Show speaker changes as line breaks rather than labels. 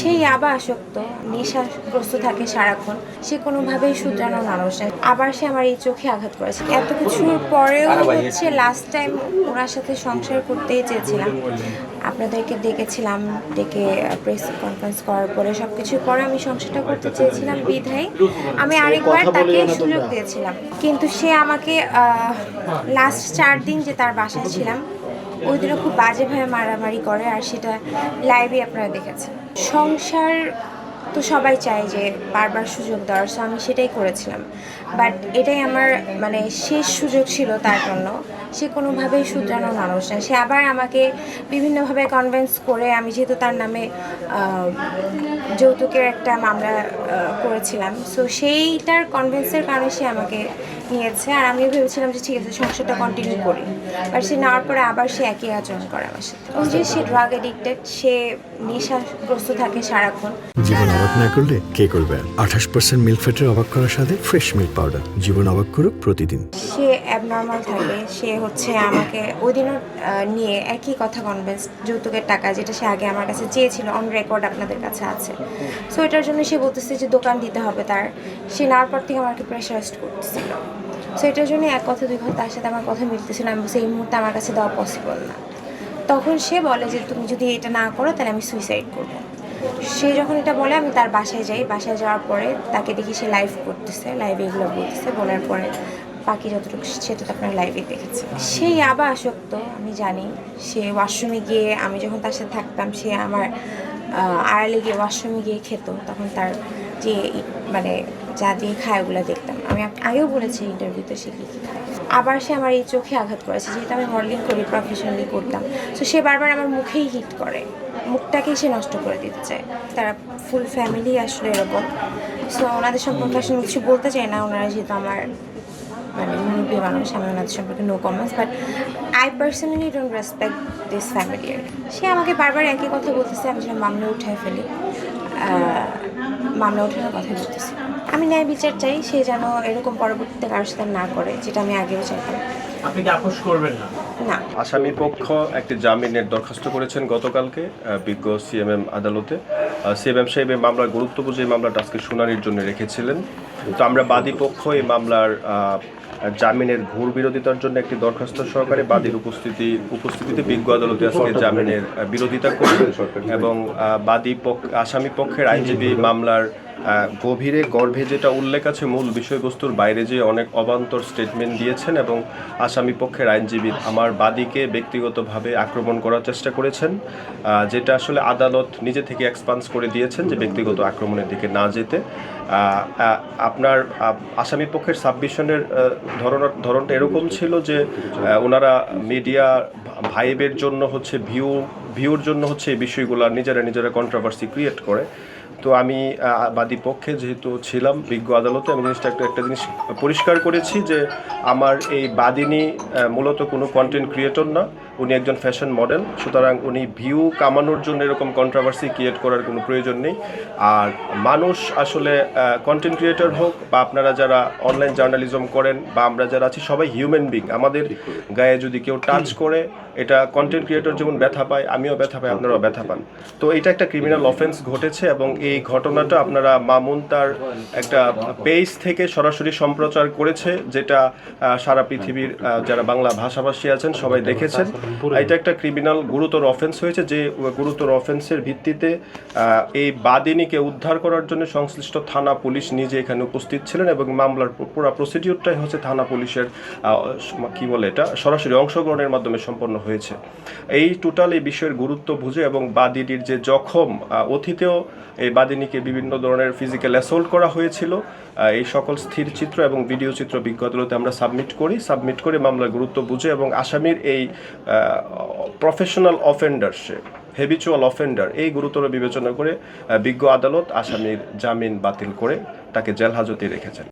সে ইয়াবা আসক্ত, নেশাগ্রস্ত থাকে সারাক্ষণ। সে কোনোভাবেই শুধরানোর মানুষ না। আবার সে আমার এই চোখে আঘাত করেছে। এত কিছুর পরেও হচ্ছে লাস্ট টাইম ওনার সাথে সংসার করতেই চেয়েছিলাম। আপনাদেরকে ডেকেছিলাম, ডেকে প্রেস কনফারেন্স করার পরে সব কিছুর পরে আমি সংসারটা করতে চেয়েছিলাম বিধায় আমি আরেকবার তাকে সুযোগ দিয়েছিলাম। কিন্তু সে আমাকে লাস্ট 4 দিন যে তার বাসায় ছিলাম ওই দিনও খুব বাজেভাবে মারামারি করে, আর সেটা লাইভে আপনারা দেখেছেন। সংসার তো সবাই চায় যে বারবার সুযোগ দেওয়ার, সো আমি সেটাই করেছিলাম। বাট এটাই আমার মানে শেষ সুযোগ ছিল তার জন্য। সে কোনোভাবেই শুধরানোর মানুষ না। সে আবার আমাকে বিভিন্নভাবে কনভিন্স করে, আমি যেহেতু তার নামে যৌতুকের একটা মামলা করেছিলাম, সো সেইটার কনভিন্সের কারণে সে আমাকে নিয়েছে। আর আমিও ভেবেছিলাম যে ঠিক আছে সংসারটা কন্টিনিউ করি, আর সে নেওয়ার পরে আবার সে একই আচরণ করে আমার সাথে। ওই যে সে ড্রাগ এডিক্টেড, সে নেশাগ্রস্ত থাকে সারাক্ষণ।
জীবন অবাক না করলে কে করবে? 28% মিল্ক ফ্যাটের অবাক করার সাথে ফ্রেশ মিল্ক পাউডার। জীবন অবাক করুক প্রতিদিন।
সে অ্যাবনর্মাল থাকে। সে হচ্ছে আমাকে ওই দিনও নিয়ে একই কথা কনভিন্স, যৌতুকের টাকা যেটা সে আগে আমার কাছে চেয়েছিল, অন রেকর্ড আপনাদের কাছে আছে। সো এটার জন্য সে বলতেছে যে দোকান দিতে হবে তার। সে নেওয়ার পর থেকে আমাকে প্রেশারাইজড করতেছিল। সো এটার জন্য এক কথা দুই কথা তার সাথে আমার কথা মিলতেছিল। আমি বলছি এই মুহূর্তে আমার কাছে দেওয়া পসিবল না। তখন সে বলে যে তুমি যদি এটা না করো তাহলে আমি সুইসাইড করবো। সে যখন এটা বলে আমি তার বাসায় যাই। বাসায় যাওয়ার পরে তাকে দেখি সে লাইভ করতেছে, লাইভে এগুলো বলতেছে। বলার পরে বাকি যতটুকু সেটা তো আপনার লাইভে দেখেছে। সে ইয়াবা আসক্ত, আমি জানি। সে ওয়াশরুমে গিয়ে, আমি যখন তার সাথে থাকতাম, সে আমার আড়ালে গিয়ে ওয়াশরুমে গিয়ে খেত। তখন তার যে মানে যা দিয়ে খায় ওগুলো দেখতাম। আমি আগেও বলেছি ইন্টারভিউতে সে কী কী খায়। আবার সে আমার এই চোখে আঘাত করেছে, যেহেতু আমি মডেলিং করি, প্রফেশনালি করতাম। সো সে বারবার আমার মুখেই হিট করে, মুখটাকেই সে নষ্ট করে দিতে চায়। তারা ফুল ফ্যামিলি আসলে এরকম। সো ওনাদের সম্পর্কে আসলে কিছু বলতে চাই না, ওনারা যেহেতু আমার মানে মুরব্বী মানুষ, আমি ওনাদের সম্পর্কে no comments. But I personally don't respect this family. সে আমাকে বারবার একই কথা বলতেছে, আমি যেন মামলা উঠায় ফেলি। মামলা ওঠানোর কথা বলতেছি। আমি ন্যায় বিচার চাই, সে যেন এরকম পরবর্তীতে কারোর সাথে না করে, যেটা আমি আগেও চাইতাম।
আপনি কি আপোষ করবেন না?
না।
আসামি পক্ষ একটি জামিনের দরখাস্ত করেছেন গতকালকে বিজ্ঞ সিএমএম আদালতে। সিএমএম সাহেব এই মামলার গুরুত্ব বুঝে এই মামলাটা আজকে শুনানির জন্য রেখেছিলেন। তো আমরা বাদী পক্ষ এই মামলার জামিনের ঘোর বিরোধিতার জন্য একটি দরখাস্ত সহকারে বাদীর উপস্থিতিতে বিজ্ঞ আদালতে আজকে জামিনের বিরোধিতা করবেন এবং আসামি পক্ষের আইনজীবী মামলার গর্ভে যেটা উল্লেখ আছে মূল বিষয়বস্তুর বাইরে যে অনেক অবান্তর স্টেটমেন্ট দিয়েছেন এবং আসামি পক্ষের আইনজীবী আমার বাদীকে ব্যক্তিগতভাবে আক্রমণ করার চেষ্টা করেছেন, যেটা আসলে আদালত নিজে থেকে এক্সপান্স করে দিয়েছেন যে ব্যক্তিগত আক্রমণের দিকে না যেতে। আপনার আসামি পক্ষের সাবমিশনের ধরনটা এরকম ছিল যে ওনারা মিডিয়া ভাইবের জন্য হচ্ছে ভিউর জন্য হচ্ছে এই বিষয়গুলো নিজেরা কন্ট্রোভার্সি ক্রিয়েট করে। তো আমি বাদী পক্ষে যেহেতু ছিলাম বিজ্ঞ আদালতে, আমি জিনিসটা একটা জিনিস পরিষ্কার করেছি যে আমার এই বাদিনী মূলত কোনো কন্টেন্ট ক্রিয়েটর না, উনি একজন ফ্যাশন মডেল। সুতরাং উনি ভিউ কামানোর জন্য এরকম কন্ট্রোভার্সি ক্রিয়েট করার কোনো প্রয়োজন নেই। আর মানুষ আসলে কন্টেন্ট ক্রিয়েটর হোক বা আপনারা যারা অনলাইন জার্নালিজম করেন বা আমরা যারা আছি সবাই হিউম্যান বিং। আমাদের গায়ে যদি কেউ টাচ করে, এটা কন্টেন্ট ক্রিয়েটর যেমন ব্যথা পায়, আমিও ব্যথা পাই, আপনারাও ব্যথা পান। তো এটা একটা ক্রিমিনাল অফেন্স ঘটেছে এবং এই ঘটনাটা আপনারা মামুন তার একটা পেজ থেকে সরাসরি সম্প্রচার করেছে, যেটা সারা পৃথিবীর যারা বাংলা ভাষাভাষী আছেন সবাই দেখেছেন। এটা একটা ক্রিমিনাল গুরুতর অফেন্স হয়েছে, যে গুরুতর অফেন্সের ভিত্তিতে এই বাদিনীকে উদ্ধার করার জন্য সংশ্লিষ্ট থানা পুলিশ নিজে এখানে উপস্থিত ছিলেন এবং মামলার পুরো প্রসিডিউরটাই হচ্ছে থানা পুলিশের কি বলে এটা সরাসরি অংশগ্রহণের মাধ্যমে সম্পন্ন হয়েছে। এই টোটাল এই বিষয়ের গুরুত্ব বুঝে এবং বাদিনীর যে জখম, অতীতেও এই বাদিনীকে বিভিন্ন ধরনের ফিজিক্যাল অ্যাসল্ট করা হয়েছিল, এই সকল স্থির চিত্র এবং ভিডিও চিত্র বিজ্ঞ আদালতে আমরা সাবমিট করে মামলার গুরুত্ব বুঝে এবং আসামির এই প্রফেশনাল অফেন্ডার, সে হেবিচুয়াল অফেন্ডার, এই গুরুতর বিবেচনা করে বিজ্ঞ আদালত আসামির জামিন বাতিল করে তাকে জেল হাজতে রেখেছেন।